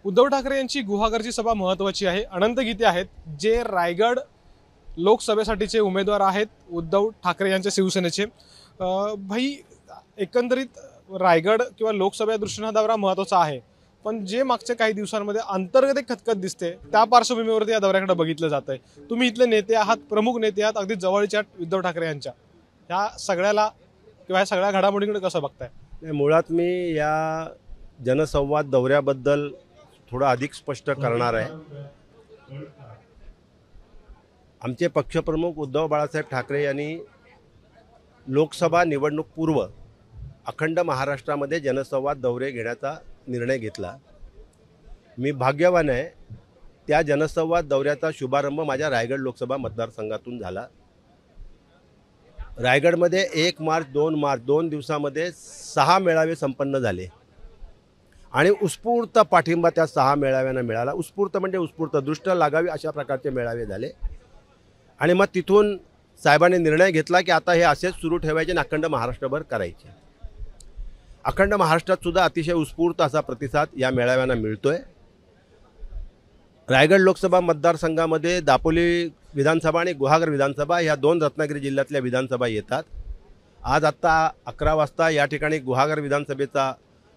उद्धव ठाकरे यांची गुहागरची सभा महत्त्वाची आहे। अनंत गीते आहेत जे रायगड लोकसभेसाठीचे उमेदवार आहेत उद्धव ठाकरे यांच्या शिवसेनेचे। भाई एकंदरीत रायगड किंवा लोकसभा दृष्टीने हा दौरा महत्त्वाचा आहे, पण जे मागच्या काही दिवसांमध्ये अंतर्गत एक खतखत दिसते त्या पार्श्वभूमीवरती या दौऱ्याकडे बघितलं जात आहे। तुम्ही इथले नेते आहात, प्रमुख नेते आहात, अगदी जवळच्या उद्धव ठाकरे यांच्या ह्या सगळ्याला किंवा ह्या सगळ्या घडामोडींकडे कसं बघताय? मुळात मी या जनसंवाद दौऱ्याबद्दल थोडं अधिक स्पष्ट करणार आहे। आमचे पक्षप्रमुख उद्धव बाळासाहेब ठाकरे यांनी लोकसभा निवडणूक पूर्व अखंड महाराष्ट्रामध्ये जनसंवाद दौरे घेण्याचा निर्णय घेतला। मी भाग्यवान आहे, त्या जनसंवाद दौऱ्याचा शुभारंभ माझ्या रायगड लोकसभा मतदारसंघातून झाला। रायगडमध्ये 1 मार्च 2 मार्च 2 दिवसामध्ये 6 मेळावे संपन्न झाले आणि उत्स्फूर्त पाठिंबा त्या 6 मेळाव्यांना मिळाला। उत्स्फूर्त म्हणजे उत्स्फूर्त, दृष्ट लागावी अशा प्रकारचे मेळावे झाले आणि मग तिथून साहेबांनी निर्णय घेतला की आता हे असेच सुरू ठेवायचे आणि अखंड महाराष्ट्रभर करायचे। अखंड महाराष्ट्रात सुद्धा अतिशय उत्स्फूर्त असा प्रतिसाद या मेळाव्यांना मिळतोय। रायगड लोकसभा मतदारसंघामध्ये दापोली विधानसभा आणि गुहागर विधानसभा ह्या 2 रत्नागिरी जिल्ह्यातल्या विधानसभा येतात। आज आत्ता 11 वाजता या ठिकाणी गुहागर विधानसभेचा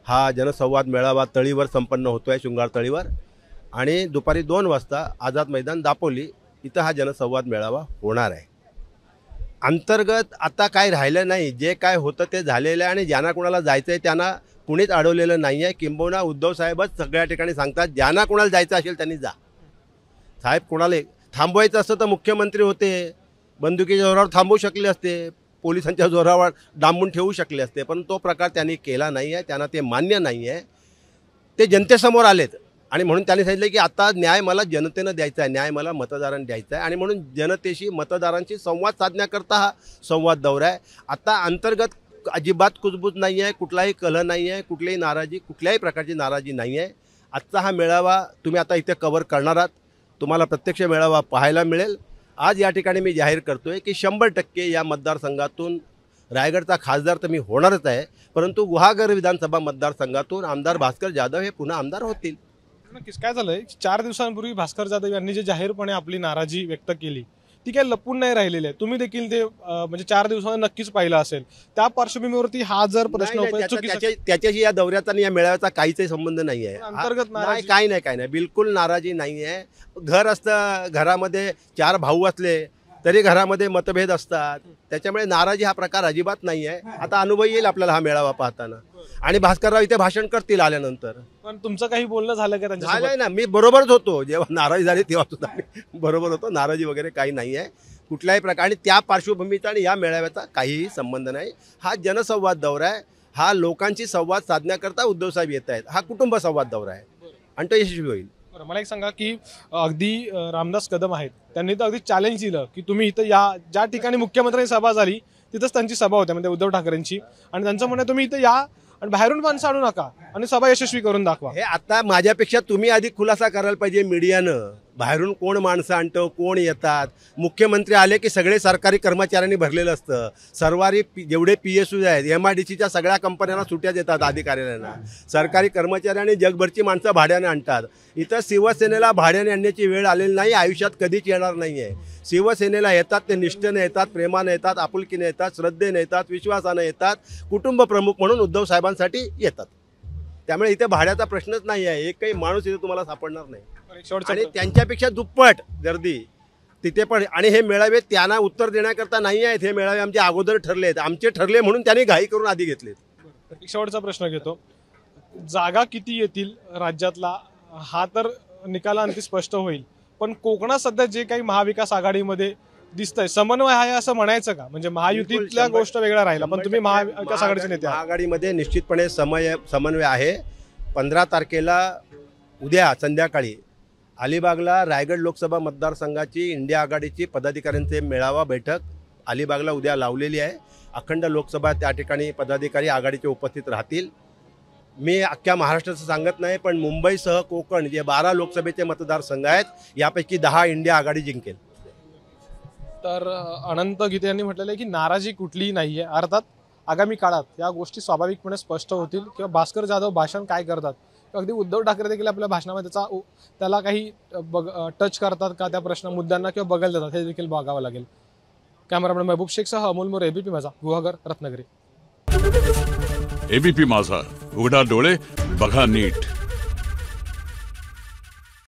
हा जनसंवाद मेळावा तळीवर संपन्न होतो आहे, शृंगार तळीवर, आणि दुपारी 2 वाजता आझाद मैदान दापोली इथं हा जनसंवाद मेळावा होणार आहे। अंतर्गत आता काय राहिलं नाही, जे काय होतं ते झालेलं आहे आणि ज्यांना कोणाला जायचं आहे त्यांना कुणीच अडवलेलं नाही आहे। किंबहुना उद्धव साहेबच सगळ्या ठिकाणी सांगतात ज्यांना कोणाला जायचं असेल त्यांनी जा। साहेब कोणाला थांबवायचं असतं तर मुख्यमंत्री होते, बंदुकीच्या जोरावर थांबवू शकले असते, पोलिसांच्या जोरावर डांबून ठेवू शकले असते, पण तो प्रकार त्यांनी केला नाही आहे। त्यांना ते मान्य नाही आहे। ते जनतेसमोर आलेत आणि म्हणून त्यांनी सांगितलं की आता न्याय मला जनतेनं द्यायचा आहे, न्याय मला मतदारांनी द्यायचा आहे आणि म्हणून जनतेशी मतदारांशी संवाद साधण्याकरता हा संवाद दौरा आहे। आता अंतर्गत अजिबात कुजबूज नाही आहे, कुठलाही कलह नाही आहे, कुठलीही नाराजी, कुठल्याही प्रकारची नाराजी नाही आहे। आजचा हा मेळावा तुम्ही आता इथे कव्हर करणार आहात, तुम्हाला प्रत्यक्ष मेळावा पाहायला मिळेल। आज या ठिकाणी मी जाहीर करतोय की 100% या मतदारसंघातून रायगडचा खासदार तर मी होणारच आहे, परंतु गुहागर विधानसभा मतदारसंघातून आमदार भास्कर जाधव हे पुन्हा आमदार होतील। नक्कीच काय झालंय, 4 दिवसांपूर्वी भास्कर जाधव यांनी जे जाहीरपणे आपली नाराजी व्यक्त केली ती काही लपून नाही राहिलेली आहे। तुम्ही देखील ते म्हणजे 4 दिवसांनी नक्कीच पाहिलं असेल। त्या पार्श्वभूमीवरती हा जर प्रश्न त्याच्याशी या दौऱ्याचा आणि या मेळाव्याचा काहीच संबंध नाही आहे। अंतर्गत नाही, काही नाही, बिलकुल नाराजी नाही आहे। घर असतं, घरामध्ये 4 भाऊ असले तरी घरामध्ये मतभेद असतात, त्याच्यामुळे नाराजी हा प्रकार अजिबात नाही आहे। आता अनुभव येईल आपल्याला हा मेळावा पाहताना आणि भास्करराव इथे भाषण करतील आल्यानंतर। पण तुमचं काही बोलणं झालं का त्यांच्यासोबत? झालंय ना, मी बरोबरच होतो जेव्हा नाराजी झाली तेव्हा सुद्धा मी बरोबर होतो। नाराजी वगैरे काही नाही आहे कुठल्याही प्रकार, आणि त्या पार्श्वभूमीचा आणि या मेळाव्याचा काहीही संबंध नाही। हा जनसंवाद दौरा आहे, हा लोकांशी संवाद साधण्याकरता उद्धव साहेब येत आहेत। हा कुटुंब संवाद दौरा आहे आणि तो यशस्वी होईल। मला एक सांगा की अगदी रामदास कदम आहेत, त्यांनी तर अगदी चॅलेंज दिलं की तुम्ही इथं या ज्या ठिकाणी मुख्यमंत्र्यांची सभा झाली तिथंच त्यांची सभा होती, म्हणजे उद्धव ठाकरेंची, आणि त्यांचं म्हणणं तुम्ही इथं या आणि बाहेरून माणसं आणू नका आणि सभा यशस्वी करून दाखवा। हे आता माझ्यापेक्षा तुम्ही अधिक खुलासा करायला पाहिजे मीडियानं, बाहेरून कोण माणसं आणतं, कोण येतात। मुख्यमंत्री आले की सगळे सरकारी कर्मचाऱ्यांनी भरलेलं असतं। सरकारी जेवढे PSU आहेत, MIDCच्या सगळ्या कंपन्यांना सुट्या देतात अधिकाऱ्यांना। सरकारी कर्मचाऱ्यांनी जगभरची माणसं भाड्याने आणतात। इथं शिवसेनेला भाड्याने आणण्याची वेळ आलेली नाही, आयुष्यात कधीच येणार नाही आहे। शिवसेनेला येतात ते निष्ठेने येतात, प्रेमाने येतात, आपुलकीने येतात, श्रद्धेने येतात, विश्वासाने येतात, कुटुंब प्रमुख म्हणून उद्धव साहेबांसाठी येतात। त्यामुळे इथे भाड्याचा प्रश्नच नाही आहे। एकही माणूस इथे तुम्हाला सापडणार नाही आणि त्यांच्यापेक्षा दुप्पट गर्दी तिथे पण। आणि हे मेळावे त्यांना उत्तर देण्याकरता नाही आहेत, हे मेळावे आमचे अगोदर ठरले आहेत, आमचे ठरले म्हणून त्यांनी घाई करून आधी घेतलेत। शेवटचा प्रश्न घेतो, जागा किती येतील राज्यातला हा तर निकालांती स्पष्ट होईल, पण कोकणात सध्या जे काही महाविकास आघाडीमध्ये दिसतंय समन्वय आहे असं म्हणायचं का? म्हणजे महायुतीतल्या गोष्ट वेगळ्या राहिला, पण तुम्ही महाविकास आघाडीचे नेते आहात। आघाडीमध्ये निश्चितपणे समन्वय आहे। 15 तारखेला उद्या संध्याकाळी अलिबागला रायगड लोकसभा मतदारसंघाची इंडिया आघाडीची पदाधिकाऱ्यांचे मेळावा बैठक अलिबागला उद्या लावलेली आहे। अखंड लोकसभा त्या ठिकाणी पदाधिकारी आघाडीचे उपस्थित राहतील। मी अख्ख्या महाराष्ट्राचं सांगत नाही, पण मुंबईसह कोकण जे 12 लोकसभेचे मतदारसंघ आहेत यापैकी 10 इंडिया आघाडी जिंकेल। तर अनंत गीते यांनी म्हटलेलं आहे की नाराजी कुठलीही नाही आहे। अर्थात आगामी काळात या गोष्टी स्वाभाविकपणे स्पष्ट होतील किंवा भास्कर जाधव भाषण काय करतात अगदी उद्धव ठाकरे देखील आपल्या भाषणामध्ये त्याला काही टच करतात का, त्या प्रश्न मुद्द्यांना किंवा बघायला जातात, हे देखील बघावं लागेल. कॅमेरामॅन महबूब शेखसह अमोल मोरे, एबीपी माझा, गुहागर, रत्नागिरी. एबीपी माझा, उघडा डोळे बघा नीट.